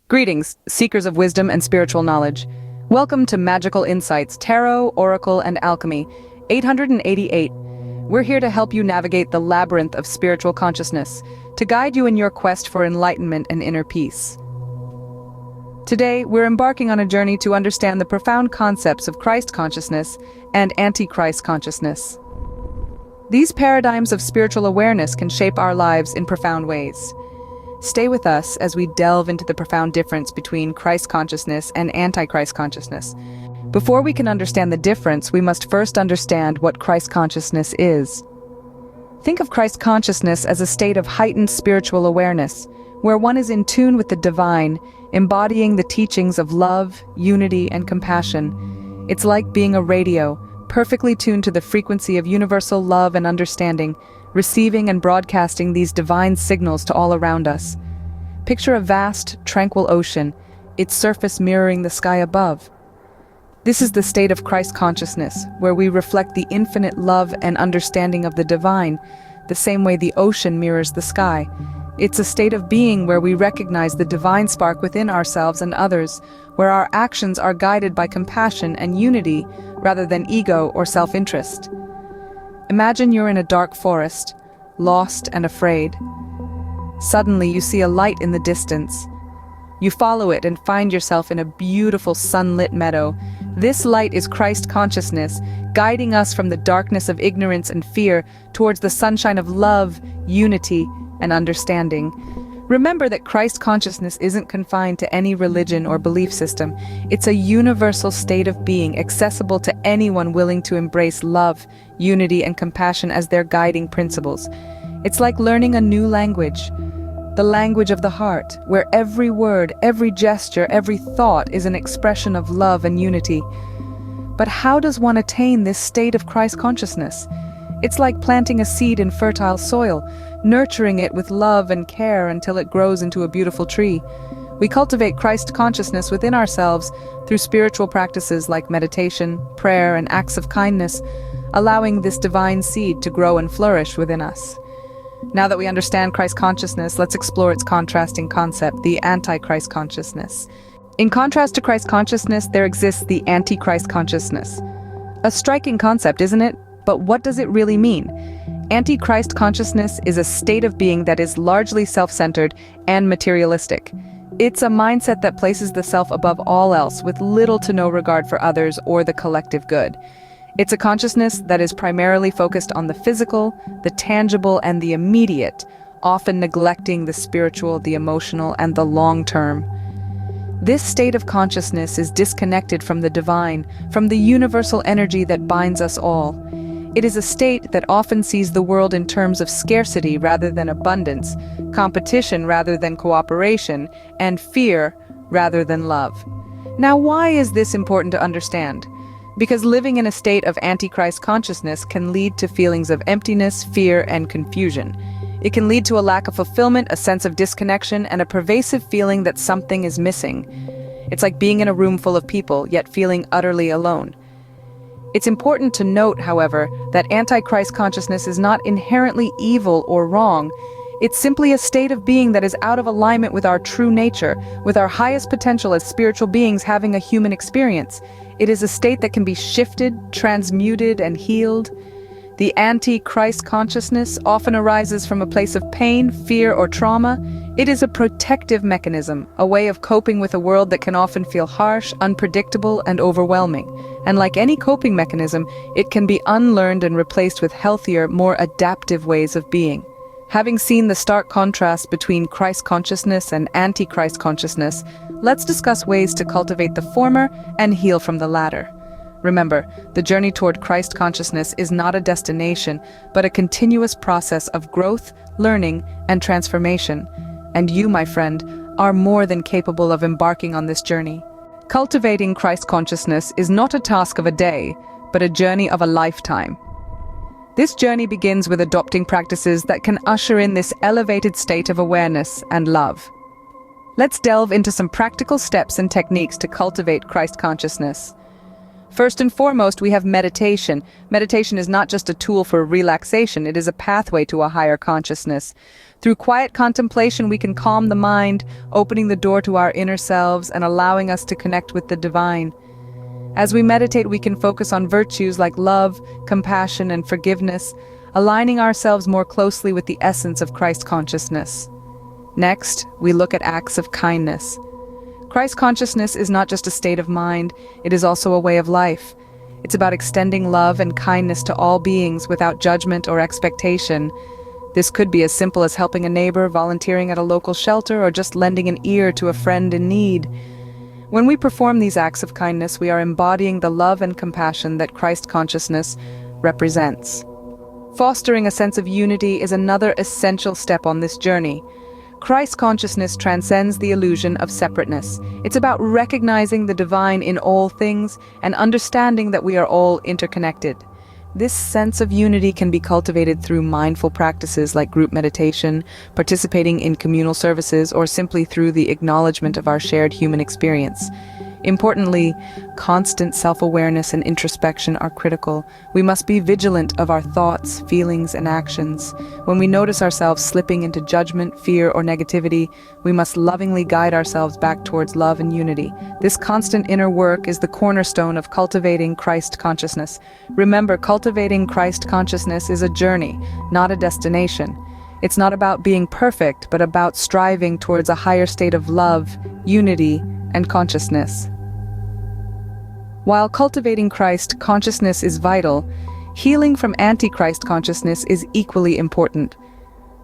Greetings, seekers of wisdom and spiritual knowledge. Welcome to Magical Insights, Tarot, Oracle, and Alchemy, 888. We're here to help you navigate the labyrinth of spiritual consciousness, to guide you in your quest for enlightenment and inner peace. Today, we're embarking on a journey to understand the profound concepts of Christ consciousness and Antichrist consciousness. These paradigms of spiritual awareness can shape our lives in profound ways. Stay with us as we delve into the profound difference between Christ consciousness and Antichrist consciousness. Before we can understand the difference, we must first understand what Christ consciousness is. Think of Christ consciousness as a state of heightened spiritual awareness, where one is in tune with the divine, embodying the teachings of love, unity, and compassion. It's like being a radio, perfectly tuned to the frequency of universal love and understanding, receiving and broadcasting these divine signals to all around us. Picture a vast, tranquil ocean, its surface mirroring the sky above. This is the state of Christ consciousness, where we reflect the infinite love and understanding of the divine, the same way the ocean mirrors the sky. It's a state of being where we recognize the divine spark within ourselves and others, where our actions are guided by compassion and unity rather than ego or self-interest. Imagine you're in a dark forest, lost and afraid. Suddenly you see a light in the distance. You follow it and find yourself in a beautiful sunlit meadow. This light is Christ consciousness, guiding us from the darkness of ignorance and fear towards the sunshine of love, unity, and understanding. Remember that Christ consciousness isn't confined to any religion or belief system. It's a universal state of being, accessible to anyone willing to embrace love, unity, and compassion as their guiding principles. It's like learning a new language, the language of the heart, where every word, every gesture, every thought is an expression of love and unity. But how does one attain this state of Christ consciousness? It's like planting a seed in fertile soil, nurturing it with love and care until it grows into a beautiful tree. We cultivate Christ consciousness within ourselves through spiritual practices like meditation, prayer, and acts of kindness, allowing this divine seed to grow and flourish within us. Now that we understand Christ consciousness, let's explore its contrasting concept, the Antichrist consciousness. In contrast to Christ consciousness, there exists the Antichrist consciousness. A striking concept, isn't it? But what does it really mean? Antichrist consciousness is a state of being that is largely self-centered and materialistic. It's a mindset that places the self above all else, with little to no regard for others or the collective good. It's a consciousness that is primarily focused on the physical, the tangible, and the immediate, often neglecting the spiritual, the emotional, and the long-term. This state of consciousness is disconnected from the divine, from the universal energy that binds us all. It is a state that often sees the world in terms of scarcity rather than abundance, competition rather than cooperation, and fear rather than love. Now, why is this important to understand? Because living in a state of Antichrist consciousness can lead to feelings of emptiness, fear, and confusion. It can lead to a lack of fulfillment, a sense of disconnection, and a pervasive feeling that something is missing. It's like being in a room full of people, yet feeling utterly alone. It's important to note, however, that Antichrist consciousness is not inherently evil or wrong. It's simply a state of being that is out of alignment with our true nature, with our highest potential as spiritual beings having a human experience. It is a state that can be shifted, transmuted, and healed. The Antichrist consciousness often arises from a place of pain, fear, or trauma. It is a protective mechanism, a way of coping with a world that can often feel harsh, unpredictable, and overwhelming. And like any coping mechanism, it can be unlearned and replaced with healthier, more adaptive ways of being. Having seen the stark contrast between Christ consciousness and Antichrist consciousness, let's discuss ways to cultivate the former and heal from the latter. Remember, the journey toward Christ consciousness is not a destination, but a continuous process of growth, learning, and transformation. And you, my friend, are more than capable of embarking on this journey. Cultivating Christ consciousness is not a task of a day, but a journey of a lifetime. This journey begins with adopting practices that can usher in this elevated state of awareness and love. Let's delve into some practical steps and techniques to cultivate Christ consciousness. First and foremost, we have meditation. Meditation is not just a tool for relaxation, it is a pathway to a higher consciousness. Through quiet contemplation, we can calm the mind, opening the door to our inner selves and allowing us to connect with the divine. As we meditate, we can focus on virtues like love, compassion, and forgiveness, aligning ourselves more closely with the essence of Christ consciousness. Next, we look at acts of kindness. Christ consciousness is not just a state of mind, it is also a way of life. It's about extending love and kindness to all beings without judgment or expectation. This could be as simple as helping a neighbor, volunteering at a local shelter, or just lending an ear to a friend in need. When we perform these acts of kindness, we are embodying the love and compassion that Christ consciousness represents. Fostering a sense of unity is another essential step on this journey. Christ consciousness transcends the illusion of separateness. It's about recognizing the divine in all things and understanding that we are all interconnected. This sense of unity can be cultivated through mindful practices like group meditation, participating in communal services, or simply through the acknowledgement of our shared human experience. Importantly, constant self-awareness and introspection are critical. We must be vigilant of our thoughts, feelings, and actions. When we notice ourselves slipping into judgment, fear, or negativity, we must lovingly guide ourselves back towards love and unity. This constant inner work is the cornerstone of cultivating Christ consciousness. Remember, cultivating Christ consciousness is a journey, not a destination. It's not about being perfect, but about striving towards a higher state of love, unity, and consciousness. While cultivating Christ consciousness is vital, healing from Antichrist consciousness is equally important.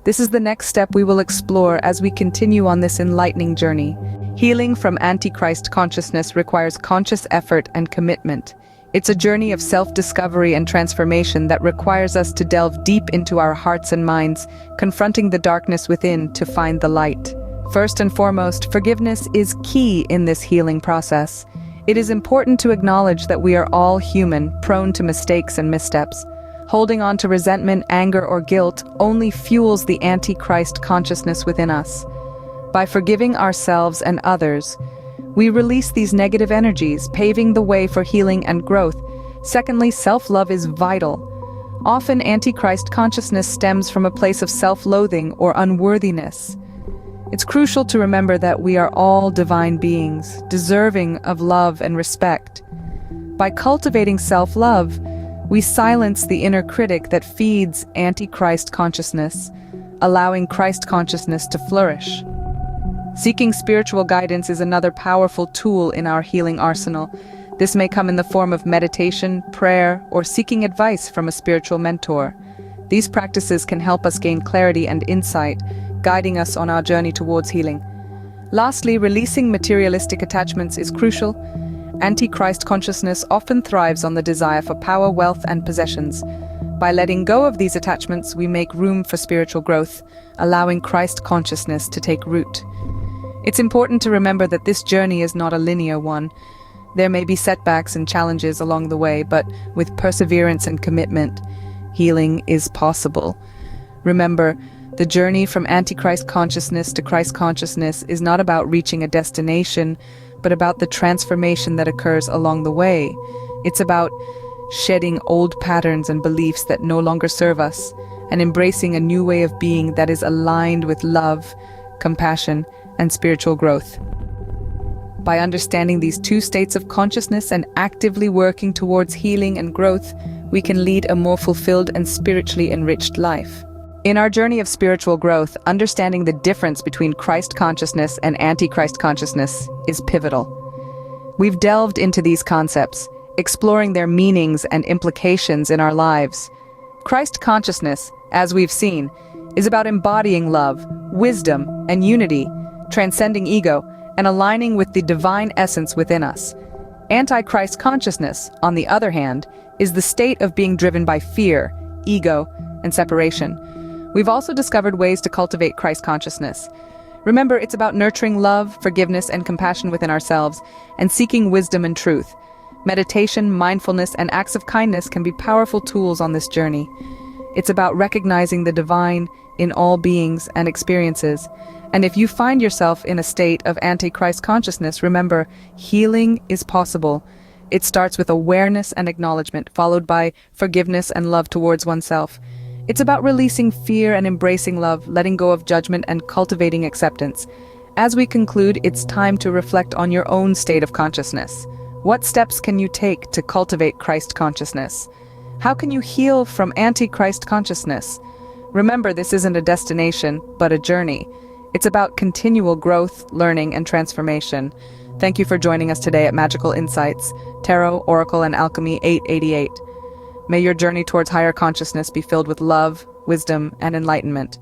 This is the next step we will explore as we continue on this enlightening journey. Healing from Antichrist consciousness requires conscious effort and commitment. It's a journey of self-discovery and transformation that requires us to delve deep into our hearts and minds, confronting the darkness within to find the light. First and foremost, forgiveness is key in this healing process. It is important to acknowledge that we are all human, prone to mistakes and missteps. Holding on to resentment, anger, or guilt only fuels the Antichrist consciousness within us. By forgiving ourselves and others, we release these negative energies, paving the way for healing and growth. Secondly, self-love is vital. Often, Antichrist consciousness stems from a place of self-loathing or unworthiness. It's crucial to remember that we are all divine beings, deserving of love and respect. By cultivating self-love, we silence the inner critic that feeds Antichrist consciousness, allowing Christ consciousness to flourish. Seeking spiritual guidance is another powerful tool in our healing arsenal. This may come in the form of meditation, prayer, or seeking advice from a spiritual mentor. These practices can help us gain clarity and insight, guiding us on our journey towards healing. Lastly, releasing materialistic attachments is crucial. Antichrist consciousness often thrives on the desire for power, wealth, and possessions. By letting go of these attachments, we make room for spiritual growth, allowing Christ consciousness to take root. It's important to remember that this journey is not a linear one. There may be setbacks and challenges along the way, but with perseverance and commitment, healing is possible. Remember, the journey from Antichrist consciousness to Christ consciousness is not about reaching a destination, but about the transformation that occurs along the way. It's about shedding old patterns and beliefs that no longer serve us, and embracing a new way of being that is aligned with love, compassion, and spiritual growth. By understanding these two states of consciousness and actively working towards healing and growth, we can lead a more fulfilled and spiritually enriched life. In our journey of spiritual growth, understanding the difference between Christ consciousness and Antichrist consciousness is pivotal. We've delved into these concepts, exploring their meanings and implications in our lives. Christ consciousness, as we've seen, is about embodying love, wisdom, and unity, transcending ego, and aligning with the divine essence within us. Antichrist consciousness, on the other hand, is the state of being driven by fear, ego, and separation. We've also discovered ways to cultivate Christ consciousness. Remember, it's about nurturing love, forgiveness, and compassion within ourselves, and seeking wisdom and truth. Meditation, mindfulness, and acts of kindness can be powerful tools on this journey. It's about recognizing the divine in all beings and experiences. And if you find yourself in a state of Antichrist consciousness, remember, healing is possible. It starts with awareness and acknowledgement, followed by forgiveness and love towards oneself. It's about releasing fear and embracing love, letting go of judgment and cultivating acceptance. As we conclude, it's time to reflect on your own state of consciousness. What steps can you take to cultivate Christ consciousness? How can you heal from Antichrist consciousness? Remember, this isn't a destination, but a journey. It's about continual growth, learning, and transformation. Thank you for joining us today at Magical Insights, Tarot, Oracle, and Alchemy 888. May your journey towards higher consciousness be filled with love, wisdom, and enlightenment.